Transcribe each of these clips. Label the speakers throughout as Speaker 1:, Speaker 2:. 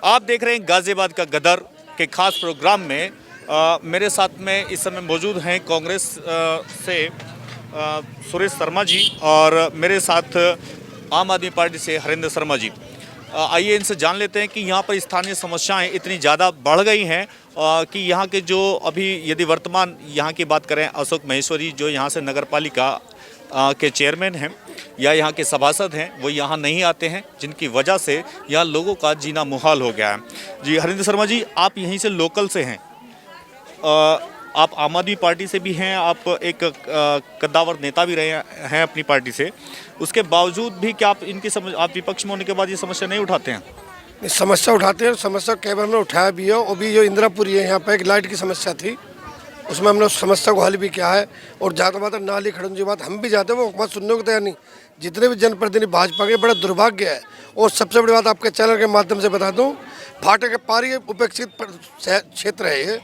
Speaker 1: आप देख रहे हैं गाजियाबाद का गदर के खास प्रोग्राम में मेरे साथ में इस समय मौजूद हैं कांग्रेस से सुरेश शर्मा जी और मेरे साथ आम आदमी पार्टी से हरेंद्र शर्मा जी। आइए इनसे जान लेते हैं कि यहाँ पर स्थानीय समस्याएं इतनी ज़्यादा बढ़ गई हैं कि यहाँ के जो अभी यदि वर्तमान यहाँ की बात करें अशोक महेश्वरी जो यहाँ से नगर पालिका के चेयरमैन हैं या यहाँ के सभासद हैं वो यहाँ नहीं आते हैं, जिनकी वजह से यहाँ लोगों का जीना मुहाल हो गया है। जी हरेंद्र शर्मा जी, आप यहीं से लोकल से हैं, आप आम आदमी पार्टी से भी हैं, आप एक कद्दावर नेता भी रहे हैं अपनी पार्टी से, उसके बावजूद भी क्या आप विपक्ष में होने के बाद ये समस्या नहीं उठाते हैं?
Speaker 2: समस्या उठाते हैं, समस्या कई बार हमने उठाया भी है। और भी जो इंदिरापुरी है यहाँ पर एक लाइट की समस्या थी, उसमें हमने उस समस्या को हल भी किया है। और जहाँ तक नाली खड़न की बात हम भी जाते हैं, वो हुकूमत सुनने को तैयार नहीं। जितने भी जनप्रतिनिधि भाजपा के, बड़ा दुर्भाग्य है। और सबसे बड़ी बात आपके चैनल के माध्यम से बता दूँ, फाटक के पार ये उपेक्षित क्षेत्र है। ये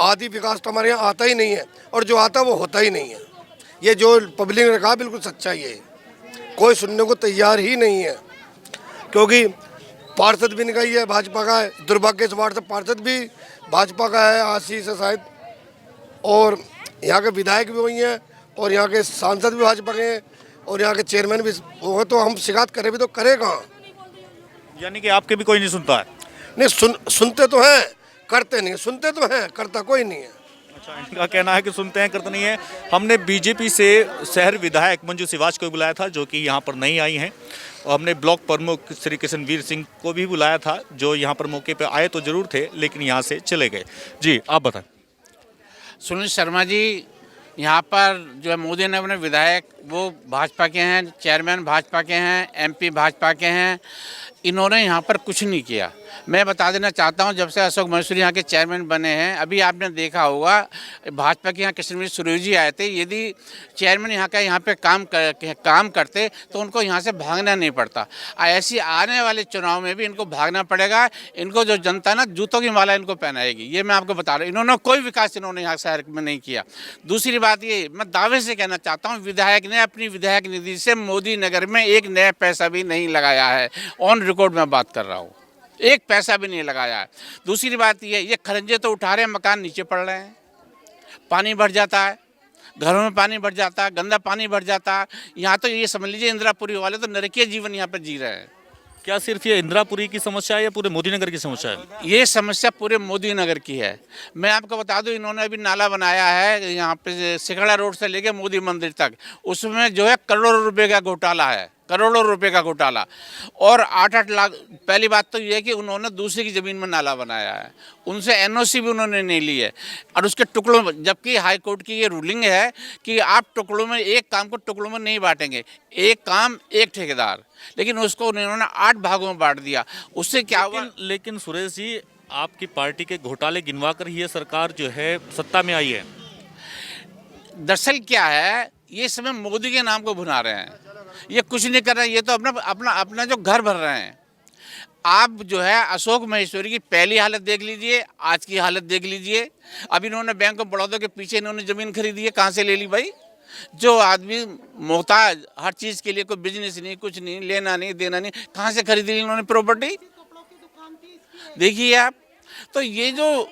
Speaker 2: आदि विकास तो हमारे यहाँ आता ही नहीं है, और जो आता वो होता ही नहीं है। ये जो पब्लिक ने कहा बिल्कुल सच्चाई है, कोई सुनने को तैयार ही नहीं है। क्योंकि पार्षद भी निकाई है भाजपा का है, दुर्भाग्य से वार्ड से पार्षद भी भाजपा का है, आशीष है शायद, और यहाँ के विधायक भी वही हैं, और यहाँ के सांसद भी भाजपा के हैं, और यहाँ के चेयरमैन भी वो। तो हम शिकायत करें भी तो करे कहाँ?
Speaker 1: यानी कि आपके भी कोई नहीं सुनता है?
Speaker 2: नहीं, सुनते तो हैं, करते नहीं। सुनते तो हैं, करता कोई नहीं है।
Speaker 1: अच्छा, इनका कहना है कि सुनते हैं करते नहीं है। हमने बीजेपी से शहर विधायक मंजू सिवाच को बुलाया था जो कि यहाँ पर नहीं आई हैं, और हमने ब्लॉक प्रमुख श्री कृष्णवीर सिंह को भी बुलाया था जो यहाँ पर मौके पर आए तो जरूर थे लेकिन यहाँ से चले गए। जी आप बताएं।
Speaker 3: सुनील शर्मा जी, यहाँ पर जो है मोदी ने अपने विधायक वो भाजपा के हैं, चेयरमैन भाजपा के हैं, एमपी भाजपा के हैं, इन्होंने यहाँ पर कुछ नहीं किया। मैं बता देना चाहता हूँ, जब से अशोक महेश्वरी यहाँ के चेयरमैन बने हैं, अभी आपने देखा होगा भाजपा के यहाँ कृष्णवीर सुरेश जी आए थे। यदि चेयरमैन यहाँ पे काम करते तो उनको यहाँ से भागना नहीं पड़ता। ऐसी आने वाले चुनाव में भी इनको भागना पड़ेगा। इनको जो जनता ना जूतों की माला इनको पहनाएगी, ये मैं आपको बता रहा हूँ। इन्होंने कोई विकास इन्होंने यहाँ शहर में नहीं किया। दूसरी बात ये मैं दावे से कहना चाहता हूँ, विधायक ने अपनी विधायक निधि से मोदी नगर में एक नया पैसा भी नहीं लगाया है। ऑन रिकॉर्ड में बात कर रहा हूँ, एक पैसा भी नहीं लगाया है। दूसरी बात ये खरंजे तो उठा रहे हैं, मकान नीचे पड़ रहे हैं, पानी भर जाता है, घरों में पानी भर जाता है, गंदा पानी भर जाता है। यहाँ तो ये समझ लीजिए इंदिरापुरी वाले तो नरकीय जीवन यहाँ पर जी रहे हैं।
Speaker 1: क्या सिर्फ ये इंदिरापुरी की समस्या है या पूरे मोदी नगर की समस्या है?
Speaker 3: ये समस्या पूरे मोदी नगर की है। मैं आपको बता दूं, इन्होंने अभी नाला बनाया है यहाँ पे सिकड़ा रोड से लेके मोदी मंदिर तक, उसमें जो है करोड़ों रुपए का घोटाला है, करोड़ों रुपए का घोटाला। और 8-8 लाख। पहली बात तो ये है कि उन्होंने दूसरे की ज़मीन में नाला बनाया है, उनसे एनओसी भी उन्होंने नहीं ली है, और उसके टुकड़ों में, जबकि हाई कोर्ट की ये रूलिंग है कि आप टुकड़ों में, एक काम को टुकड़ों में नहीं बांटेंगे, एक काम एक ठेकेदार, लेकिन उसको उन्होंने 8 भागों में बांट दिया। उससे क्या हुआ?
Speaker 1: लेकिन सुरेश जी, आपकी पार्टी के घोटाले गिनवा कर ये सरकार जो है सत्ता में आई है।
Speaker 3: दरअसल क्या है, ये समय मोदी के नाम को भुना रहे हैं, ये कुछ नहीं कर रहे हैं, ये तो अपना जो घर भर रहे हैं। आप जो है अशोक महेश्वरी की पहली हालत देख लीजिए, आज की हालत देख लीजिए। अब इन्होंने बैंक ऑफ बड़ौदा के पीछे इन्होंने ज़मीन खरीदी है, कहाँ से ले ली भाई? जो आदमी मोहताज, हर चीज़ के लिए, कोई बिजनेस नहीं, कुछ नहीं, लेना नहीं देना नहीं, कहाँ से खरीदी इन्होंने प्रॉपर्टी? देखिए आप। तो ये जो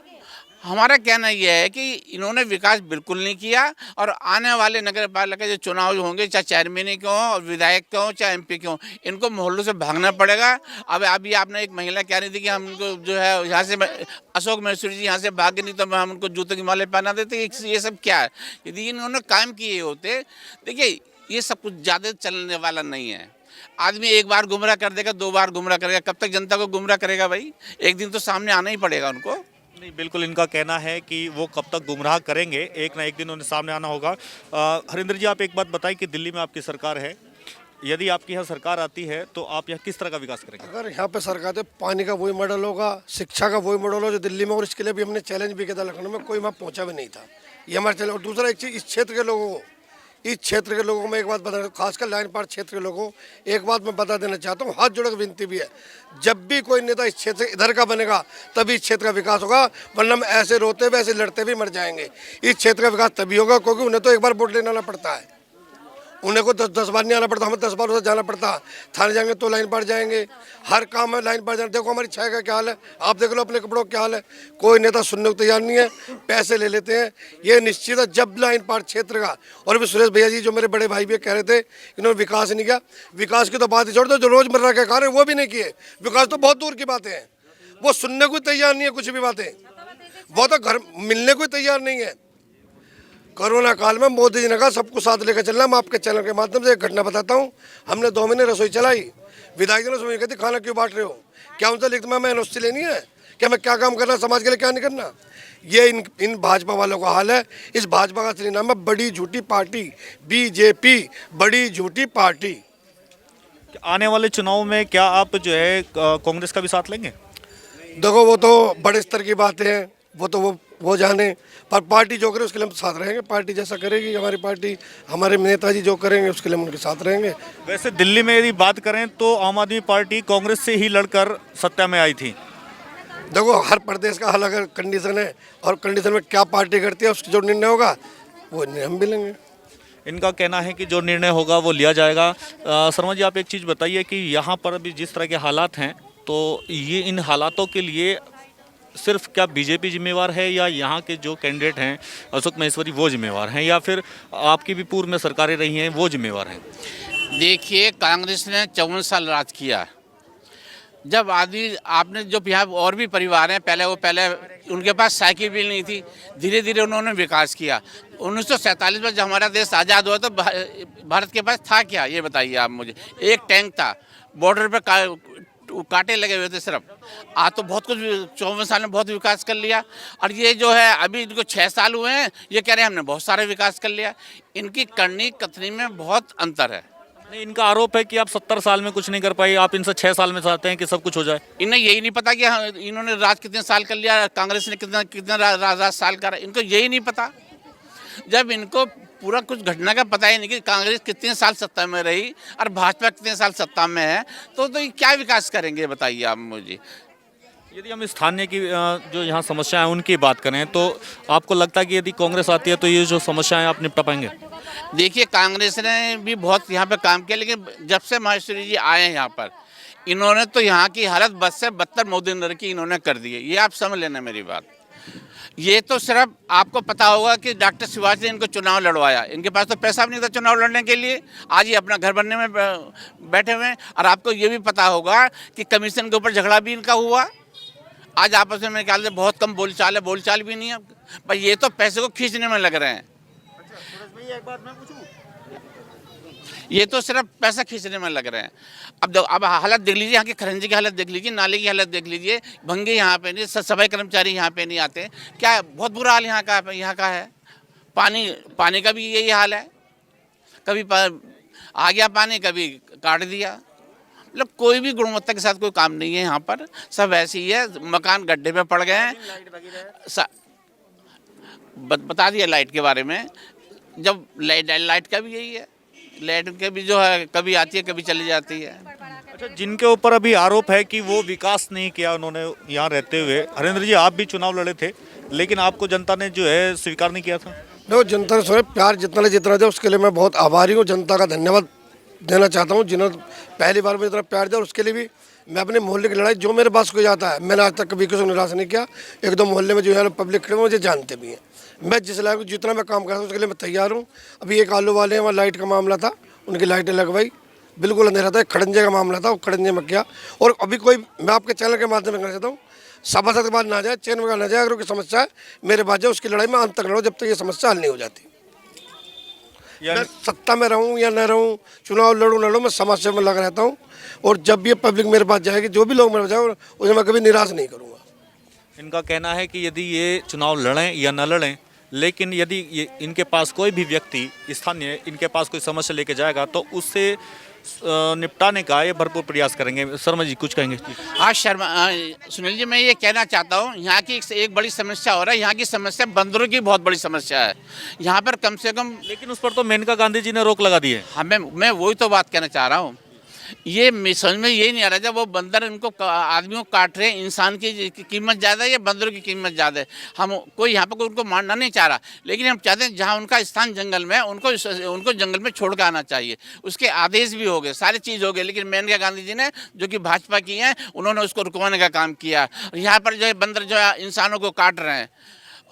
Speaker 3: हमारा कहना यह है कि इन्होंने विकास बिल्कुल नहीं किया, और आने वाले नगर पालिका जो चुनाव होंगे, चाहे चेयरमैन क्यों और विधायक क्यों, चाहे एमपी क्यों, इनको मोहल्लों से भागना पड़ेगा। अब अभी आपने एक महिला कह रही थी कि हम उनको जो है यहाँ से अशोक महेश्वरी जी यहाँ से भागे नहीं तो हम उनको जूतों की माले पहना देते। ये सब क्या है? यदि इन्होंने काम किए होते, देखिए ये सब कुछ ज़्यादा चलने वाला नहीं है। आदमी एक बार गुमराह कर देगा, 2 बार गुमराह करेगा, कब तक जनता को गुमराह करेगा भाई? एक दिन तो सामने आना ही पड़ेगा उनको।
Speaker 1: नहीं, बिल्कुल इनका कहना है कि वो कब तक गुमराह करेंगे, एक ना एक दिन उन्हें सामने आना होगा। हरिंदर जी, आप एक बात बताएं कि दिल्ली में आपकी सरकार है, यदि आपकी यहाँ सरकार आती है तो आप यहाँ किस तरह का विकास करेंगे?
Speaker 2: अगर यहाँ पे सरकार है, पानी का वही मॉडल होगा, शिक्षा का वही मॉडल होगा जो दिल्ली में, और इसके लिए भी हमने चैलेंज भी किया था। लखनऊ में कोई वहाँ पहुँचा भी नहीं था, ये हमारा चैलेंज। और दूसरा एक चीज़, इस क्षेत्र के लोगों को मैं एक बात बता, खासकर लाइन पार क्षेत्र के लोगों को एक बात मैं बता देना चाहता हूँ, हाथ जोड़कर विनती भी है, जब भी कोई नेता इस क्षेत्र इधर का बनेगा तभी इस क्षेत्र का विकास होगा, वरना हम ऐसे रोते हुए ऐसे लड़ते भी मर जाएंगे। इस क्षेत्र का विकास तभी होगा क्योंकि उन्हें तो एक बार वोट लेना पड़ता है, उन्हें को 10 बार नहीं आना पड़ता, हमें 10 बार उसे जाना पड़ता। थाने जाएंगे तो लाइन पर जाएंगे, हर काम में लाइन पर जाना। देखो हमारी छाया का क्या हाल है, आप देख लो अपने कपड़ों का क्या हाल है। कोई नेता सुनने को तैयार नहीं है, पैसे ले लेते हैं। ये निश्चित है जब लाइन पार क्षेत्र का, और भी सुरेश भैया जी जो मेरे बड़े भाई भी कह रहे थे इन्होंने विकास नहीं किया। विकास की तो बात ही छोड़ दो, जो रोजमर्रा के कार्य वो भी नहीं किए। विकास तो बहुत दूर की बातें हैं, वो सुनने को तैयार नहीं है कुछ भी बातें, वो तो घर मिलने को तैयार नहीं है। कोरोना काल में मोदी जी ने कहा सबको साथ लेकर चलना। मैं आपके चैनल के माध्यम से एक घटना बताता हूँ। हमने 2 महीने रसोई चलाई, विधायक जी ने उसमें कहती खाना क्यों बांट रहे हो, क्या उनसे लिखता मैं एनओसी लेनी है, क्या मैं क्या काम करना समाज के लिए क्या नहीं करना। ये इन भाजपा वालों का हाल है। इस भाजपा का असली नाम है बड़ी झूठी पार्टी, बीजेपी, बड़ी झूठी पार्टी।
Speaker 1: आने वाले चुनाव में क्या आप जो है कांग्रेस का भी साथ लेंगे?
Speaker 2: देखो वो तो बड़े स्तर की बातें हैं, वो तो वो जाने, पर पार्टी जो करे उसके लिए हम साथ रहेंगे। पार्टी जैसा करेगी हमारी पार्टी, हमारे नेताजी जो करेंगे उसके लिए हम उनके साथ रहेंगे।
Speaker 1: वैसे दिल्ली में यदि बात करें तो आम आदमी पार्टी कांग्रेस से ही लड़कर सत्ता में आई थी।
Speaker 2: देखो हर प्रदेश का अलग कंडीशन है, और कंडीशन में क्या पार्टी करती है उसका जो निर्णय होगा वो निर्णय हम भी लेंगे।
Speaker 1: इनका कहना है कि जो निर्णय होगा वो लिया जाएगा। शर्मा जी, आप एक चीज़ बताइए कि यहाँ पर अभी जिस तरह के हालात हैं, तो ये इन हालातों के लिए सिर्फ क्या बीजेपी जिम्मेवार है, या यहाँ के जो कैंडिडेट हैं अशोक महेश्वरी वो जिम्मेवार हैं, या फिर आपकी भी पूर्व में सरकारें रही हैं वो जिम्मेवार हैं?
Speaker 3: देखिए, कांग्रेस ने 54 साल राज किया। जब आदमी आपने जो यहाँ और भी परिवार हैं, पहले उनके पास साइकिल भी नहीं थी, धीरे धीरे उन्होंने विकास किया। 1947 में जब हमारा देश आज़ाद हुआ तो भारत के पास था क्या, ये बताइए आप मुझे। एक टैंक था, बॉर्डर पे कांटे लगे हुए थे सिर्फ। आज तो बहुत कुछ 54 साल में बहुत विकास कर लिया। और ये जो है अभी इनको 6 साल हुए हैं, ये कह रहे हैं हमने बहुत सारा विकास कर लिया। इनकी करनी कथनी में बहुत अंतर है।
Speaker 1: नहीं, इनका आरोप है कि आप 70 साल में कुछ नहीं कर पाए, आप इनसे 6 साल में चाहते हैं कि सब कुछ हो जाए।
Speaker 3: इन्हें यही नहीं पता कि इन्होंने राज कितने साल कर लिया, कांग्रेस ने कितना राज साल करा, इनको यही नहीं पता। जब इनको पूरा कुछ घटना का पता ही नहीं कि कांग्रेस कितने साल सत्ता में रही और भाजपा कितने साल सत्ता में है, तो ये क्या विकास करेंगे बताइए आप मुझे।
Speaker 1: यदि हम स्थानीय की जो यहाँ समस्या है उनकी बात करें, तो आपको लगता है कि यदि कांग्रेस आती है तो ये जो समस्याएं आप निपटा पाएंगे?
Speaker 3: देखिए, कांग्रेस ने भी बहुत यहाँ पे काम किया, लेकिन जब से माहेश्वरी जी आए हैं यहाँ पर, इन्होंने तो यहाँ की हालत बद से बदतर मोदी नगर की इन्होंने कर दी है। ये आप समझ लेना मेरी बात। ये तो सिर्फ आपको पता होगा कि डॉक्टर शिवाजी ने इनको चुनाव लड़वाया, इनके पास तो पैसा भी नहीं था चुनाव लड़ने के लिए। आज ये अपना घर बनने में बैठे हुए हैं। और आपको ये भी पता होगा कि कमीशन के ऊपर झगड़ा भी इनका हुआ। आज आपस में मेरे ख्याल से बहुत कम बोलचाल है, बोलचाल भी नहीं है, पर ये तो पैसे को खींचने में लग रहे हैं।
Speaker 1: एक बात मैं पूछूं?
Speaker 3: ये तो सिर्फ पैसा खींचने में लग रहे हैं। अब हालत देख लीजिए, यहाँ की खरंजी की हालत देख लीजिए, नाले की हालत देख लीजिए, भंगे यहाँ पे नहीं, सफाई कर्मचारी यहाँ पे नहीं आते। क्या बहुत बुरा हाल यहाँ का है। पानी का भी यही हाल है, कभी आ गया पानी, कभी काट दिया। मतलब कोई भी गुणवत्ता के साथ कोई काम नहीं है यहाँ पर, सब ऐसे ही है। मकान गड्ढे में पड़ गए हैं। बता दिया लाइट के बारे में, जब लाइट का भी यही है, लाइट के भी जो है कभी आती है कभी चली जाती है।
Speaker 1: अच्छा, जिनके ऊपर अभी आरोप है कि वो विकास नहीं किया उन्होंने यहाँ रहते हुए, हरेंद्र जी आप भी चुनाव लड़े थे, लेकिन आपको जनता ने जो है स्वीकार नहीं किया था।
Speaker 2: देखो जनता ने सोचे प्यार जितना दिया उसके लिए मैं बहुत आभारी हूँ। जनता का धन्यवाद देना चाहता हूँ जिन्होंने पहली बार में इतना प्यार दिया, उसके लिए भी। मैं अपने मोहल्ले की लड़ाई जो मेरे पास को जाता है, मैंने आज तक कभी किसी को निराश नहीं किया। एक दो मोहल्ले में जो है पब्लिक खड़े मुझे जानते भी हैं। मैं जिस लायक जितना मैं काम करता हूँ उसके लिए मैं तैयार हूँ। अभी एक आलू वाले हैं, वहाँ लाइट का मामला था, उनकी लाइटें लगवाई, बिल्कुल अंधेरा था। खड़ंजे का मामला था, वो खड़ंजे में किया। और अभी कोई मैं आपके चैनल के माध्यम से कहना चाहता हूँ, सभासद के बाद ना जाए, चैन में ना जाए, अगर कोई समस्या है मेरे पास जाए, उसकी लड़ाई में अंत तक लड़ो जब तक ये समस्या हल नहीं हो जाती। मैं सत्ता में रहूं या न रहूं, चुनाव लड़ूं न लड़ूं, मैं समाज सेवा में लगा रहता हूं। और जब भी पब्लिक मेरे पास जाएगी, जो भी लोग मेरे पास जाए, उसे मैं कभी निराश नहीं करूंगा।
Speaker 1: इनका कहना है कि यदि ये चुनाव लड़ें या न लड़ें, लेकिन यदि इनके पास कोई भी व्यक्ति स्थानीय इनके पास कोई समस्या लेके जाएगा तो उससे निपटाने का ये भरपूर प्रयास करेंगे। शर्मा जी कुछ कहेंगे?
Speaker 3: हाँ सुनील जी, मैं ये कहना चाहता हूँ, यहाँ की एक बड़ी समस्या हो रहा है। यहाँ की समस्या बंदरों की बहुत बड़ी समस्या है यहाँ पर, कम से कम।
Speaker 1: लेकिन उस पर तो मेनका गांधी जी ने रोक लगा दी है।
Speaker 3: हाँ, मैं वही तो बात कहना चाह रहा हूँ। ये समझ में यही नहीं आ रहा, जब वो बंदर इनको आदमियों को काट रहे हैं, इंसान की कीमत ज़्यादा है या बंदरों की कीमत ज़्यादा है? हम कोई यहाँ पर उनको मारना नहीं चाह रहा, लेकिन हम चाहते हैं जहाँ उनका स्थान जंगल में है उनको जंगल में छोड़ कर आना चाहिए। उसके आदेश भी हो गए, सारी चीज़ हो गई, लेकिन मेनका गांधी जी ने, जो कि भाजपा की हैं, उन्होंने उसको रुकवाने का काम किया। यहाँ पर जो है बंदर जो है इंसानों को काट रहे हैं,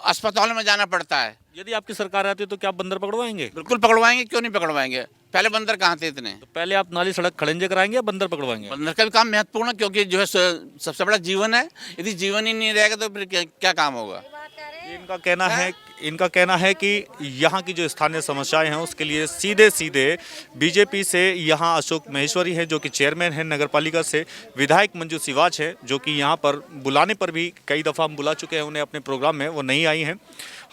Speaker 3: अस्पतालों में जाना पड़ता है।
Speaker 1: यदि आपकी सरकार आती है तो क्या आप बंदर पकड़वाएंगे?
Speaker 3: बिल्कुल पकड़वाएंगे, क्यों नहीं पकड़वाएंगे? पहले बंदर कहाँ थे इतने?
Speaker 1: तो पहले आप नाली सड़क खड़ंजे कराएंगे या बंदर पकड़वाएंगे?
Speaker 3: बंदर का भी काम महत्वपूर्ण है, क्योंकि जो है सबसे बड़ा जीवन है। यदि जीवन ही नहीं रहेगा तो फिर क्या काम होगा?
Speaker 1: इनका कहना है कि यहाँ की जो स्थानीय समस्याएं हैं उसके लिए सीधे सीधे बीजेपी से यहाँ अशोक महेश्वरी हैं जो कि चेयरमैन हैं नगर पालिका से, विधायक मंजू सिवाच है जो कि यहाँ पर बुलाने पर भी कई दफ़ा हम बुला चुके हैं उन्हें अपने प्रोग्राम में, वो नहीं आई हैं।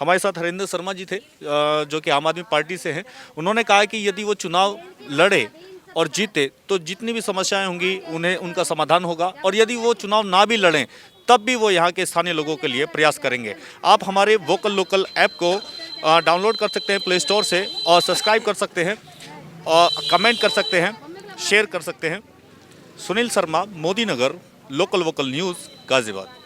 Speaker 1: हमारे साथ हरेंद्र शर्मा जी थे जो कि आम आदमी पार्टी से हैं। उन्होंने कहा कि यदि वो चुनाव लड़े और जीते तो जितनी भी समस्याएं होंगी उनका समाधान होगा, और यदि वो चुनाव ना भी लड़ें तब भी वो यहाँ के स्थानीय लोगों के लिए प्रयास करेंगे। आप हमारे वोकल लोकल ऐप को डाउनलोड कर सकते हैं प्ले स्टोर से और सब्सक्राइब कर सकते हैं और कमेंट कर सकते हैं, शेयर कर सकते हैं। सुनील शर्मा, मोदी नगर, लोकल वोकल न्यूज़, गाजियाबाद।